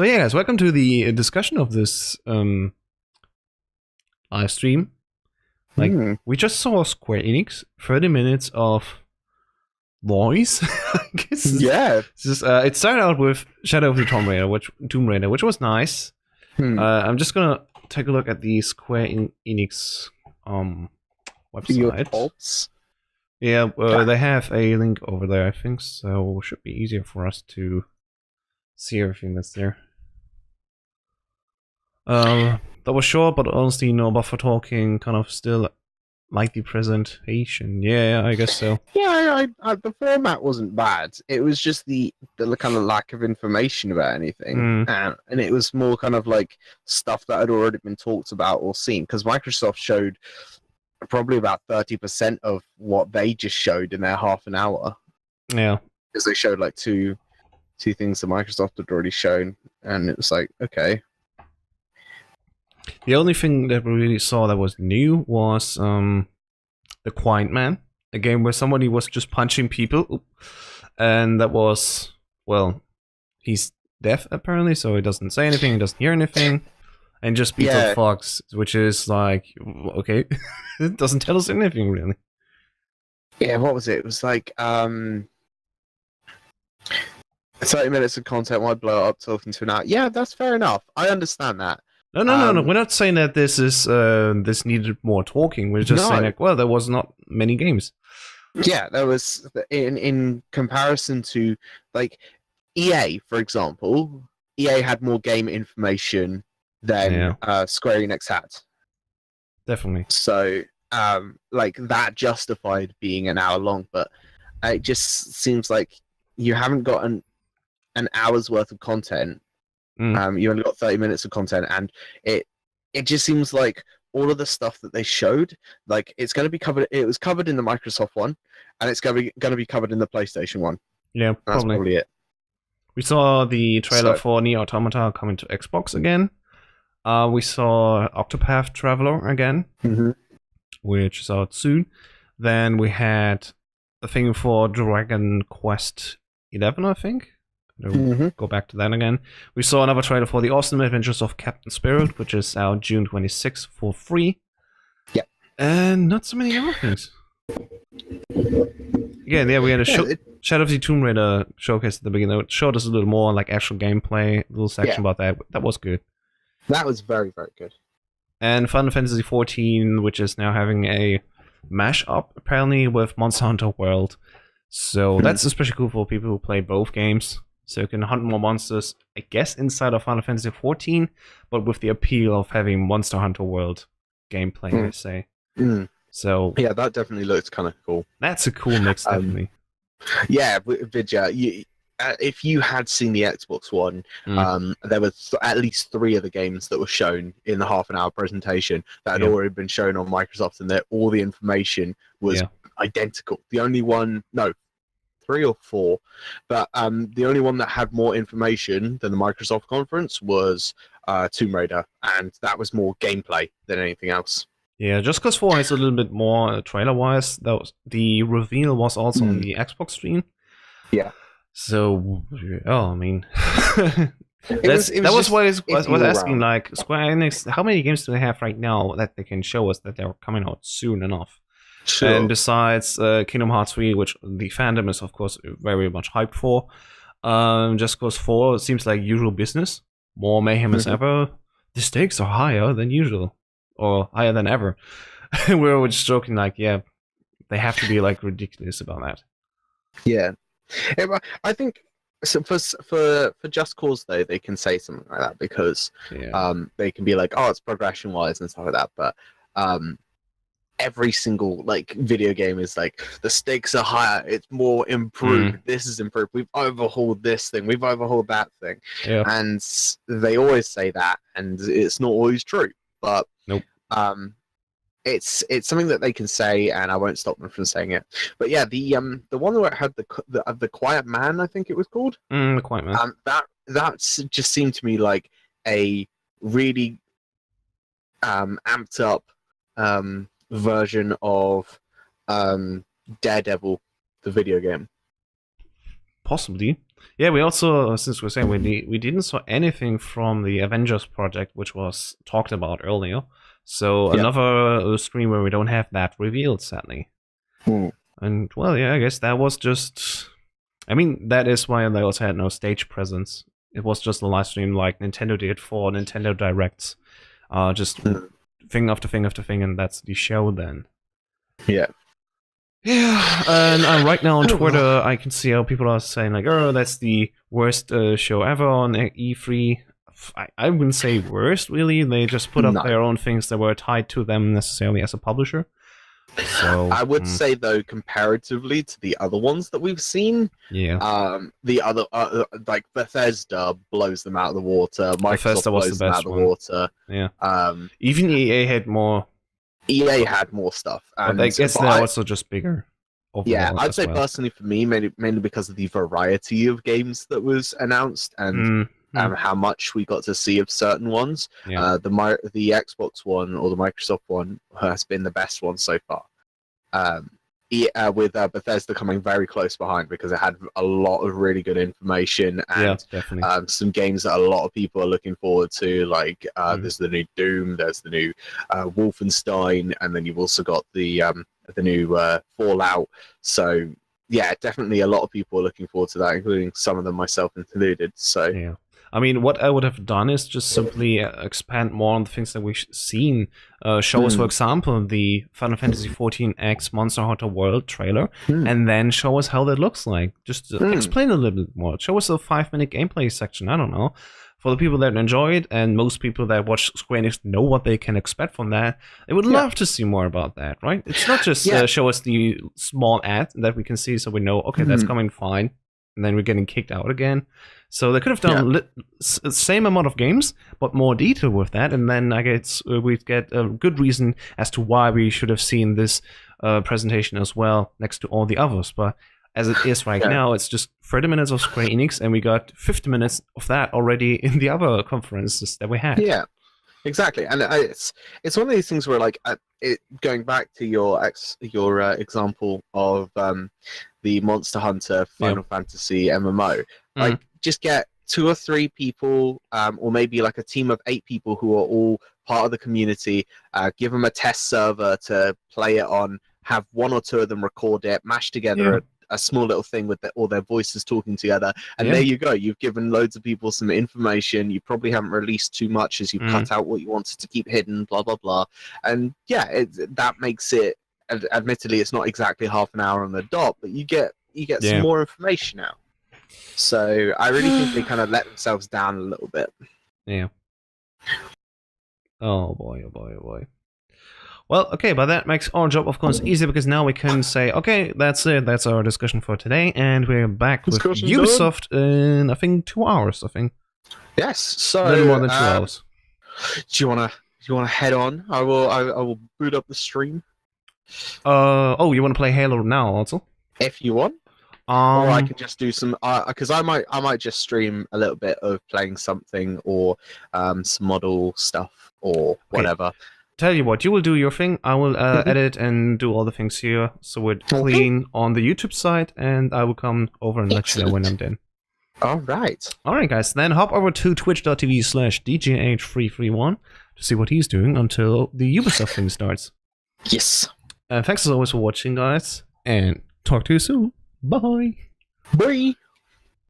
So yeah, guys, welcome to the discussion of this live stream. Like, we just saw Square Enix, 30 minutes of voice. I guess Yeah. it started out with Shadow of the Tomb Raider, which was nice. I'm just gonna take a look at the Square Enix website. Pulse. Yeah, they have a link over there, I think, so it should be easier for us to see everything that's there. That was short, but honestly, no buffer talking, kind of still like the presentation. Yeah, I guess so. Yeah, the format wasn't bad. It was just the kind of lack of information about anything, and it was more kind of like stuff that had already been talked about or seen. Because Microsoft showed probably about 30% of what they just showed in their half an hour. Yeah, because they showed like two things that Microsoft had already shown, and it was like, okay. The only thing that we really saw that was new was The Quiet Man, a game where somebody was just punching people, and that was, well, he's deaf apparently, so he doesn't say anything, he doesn't hear anything, and just beats up thugs, which is like, okay, it doesn't tell us anything really. Yeah, what was it? It was like 30 minutes of content might blow up talking to an hour. Yeah, that's fair enough. I understand that. No. We're not saying that this is this needed more talking. We're just saying like, well, there was not many games. Yeah, there was in comparison to like EA, for example. EA had more game information than Square Enix had. Definitely. So, like that justified being an hour long, but it just seems like you haven't got an hour's worth of content. You only got 30 minutes of content, and it just seems like all of the stuff that they showed, like it's going to be covered. It was covered in the Microsoft one, and it's going to be covered in the PlayStation one. Yeah, that's probably it. We saw the trailer for Nier Automata coming to Xbox again. We saw Octopath Traveler again, which is out soon. Then we had a thing for Dragon Quest 11, I think. Go back to that again. We saw another trailer for The Awesome Adventures of Captain Spirit, which is out June 26th for free. Yeah. And not so many other things. Again, yeah, we had a Shadow of the Tomb Raider showcase at the beginning. It showed us a little more like actual gameplay, a little section about that. That was good. That was very, very good. And Final Fantasy XIV, which is now having a mash-up, apparently, with Monster Hunter World. So that's especially cool for people who play both games. So you can hunt more monsters, I guess, inside of Final Fantasy XIV, but with the appeal of having Monster Hunter World gameplay, I say. So yeah, that definitely looks kind of cool. That's a cool mix, definitely. Yeah, Vidya, if you had seen the Xbox One, there were at least 3 of the games that were shown in the half-an-hour presentation that had already been shown on Microsoft, and that all the information was identical. The only one, 3 or 4, but the only one that had more information than the Microsoft conference was Tomb Raider, and that was more gameplay than anything else. Yeah, just because 4 is a little bit more trailer-wise, the reveal was also on the Xbox stream. Yeah. So, I mean, that was why I was asking, like, Square Enix, how many games do they have right now that they can show us that they're coming out soon enough? Sure. And besides Kingdom Hearts 3, which the fandom is, of course, very much hyped for, just because 4 seems like usual business, more mayhem as ever, the stakes are higher than usual, or higher than ever. We were just joking, like, yeah, they have to be, like, ridiculous about that. Yeah. I think for Just Cause, though, they can say something like that, because they can be like, oh, it's progression-wise and stuff like that, but every single like video game is like, the stakes are higher, it's more improved, this is improved, we've overhauled this thing, we've overhauled that thing, and they always say that, and it's not always true, but it's something that they can say, and I won't stop them from saying it. But yeah, the one where it had the Quiet Man, I think it was called, the Quiet Man, that just seemed to me like a really amped up version of Daredevil, the video game. Possibly. Yeah, we also, since we're saying we didn't saw anything from the Avengers project, which was talked about earlier. So another stream where we don't have that revealed, sadly. And well, yeah, I guess that was just. I mean, that is why they also had no stage presence. It was just a live stream like Nintendo did for Nintendo Directs. Just thing after thing after thing, and that's the show then. Yeah. Yeah, and right now on Twitter, I can see how people are saying, like, oh, that's the worst show ever on E3. I wouldn't say worst, really. They just put up their own things that were tied to them necessarily as a publisher. So I would say, though, comparatively to the other ones that we've seen, the other like Bethesda blows them out of the water. Microsoft blows them out of the water. Yeah. Even EA had more. EA had more stuff, and I guess they're also just bigger. Yeah, I'd say personally for me, mainly because of the variety of games that was announced and how much we got to see of certain ones. Yeah. The Xbox one or the Microsoft one has been the best one so far. With Bethesda coming very close behind because it had a lot of really good information and some games that a lot of people are looking forward to. Like there's the new Doom, there's the new Wolfenstein, and then you've also got the new Fallout. So yeah, definitely a lot of people are looking forward to that, including some of them, myself included. So yeah. I mean, what I would have done is just simply expand more on the things that we've seen. Show us, for example, the Final Fantasy XIV X Monster Hunter World trailer, and then show us how that looks like. Just explain a little bit more. Show us a 5-minute gameplay section. I don't know. For the people that enjoy it, and most people that watch Square Enix know what they can expect from that, they would love to see more about that, right? It's not just show us the small ad that we can see so we know, okay, that's coming fine, and then we're getting kicked out again. So they could have done the same amount of games, but more detail with that, and then I guess we'd get a good reason as to why we should have seen this presentation as well next to all the others. But as it is right now, it's just 30 minutes of Square Enix, and we got 50 minutes of that already in the other conferences that we had. Yeah, exactly. And it's one of these things where, like, going back to your example of the Monster Hunter Final Fantasy MMO, like, just get 2 or 3 people, or maybe like a team of 8 people who are all part of the community, give them a test server to play it on, have 1 or 2 of them record it, mash together a small little thing with all their voices talking together, and there you go. You've given loads of people some information. You probably haven't released too much as you've cut out what you wanted to keep hidden, blah, blah, blah. And yeah, that makes it, admittedly, it's not exactly half an hour on the dot, but you get some more information out. So I really think they kind of let themselves down a little bit. Yeah. Oh boy, oh boy, oh boy. Well, okay, but that makes our job, of course, easier because now we can say, okay, that's it. That's our discussion for today, and we're back with Ubisoft in, I think, 2 hours. I think. Yes. So a little more than 2 hours. Do you wanna head on? I will boot up the stream. Oh, you want to play Halo now also? If you want. Or I could just do some, because I might just stream a little bit of playing something or some model stuff or whatever. Tell you what, you will do your thing. I will edit and do all the things here, so we're clean on the YouTube side, and I will come over and let you know when I'm done. All right, guys. Then hop over to twitch.tv/DJH331 to see what he's doing until the Ubisoft thing starts. Yes. Thanks as always for watching, guys, and talk to you soon. Bye. Bye.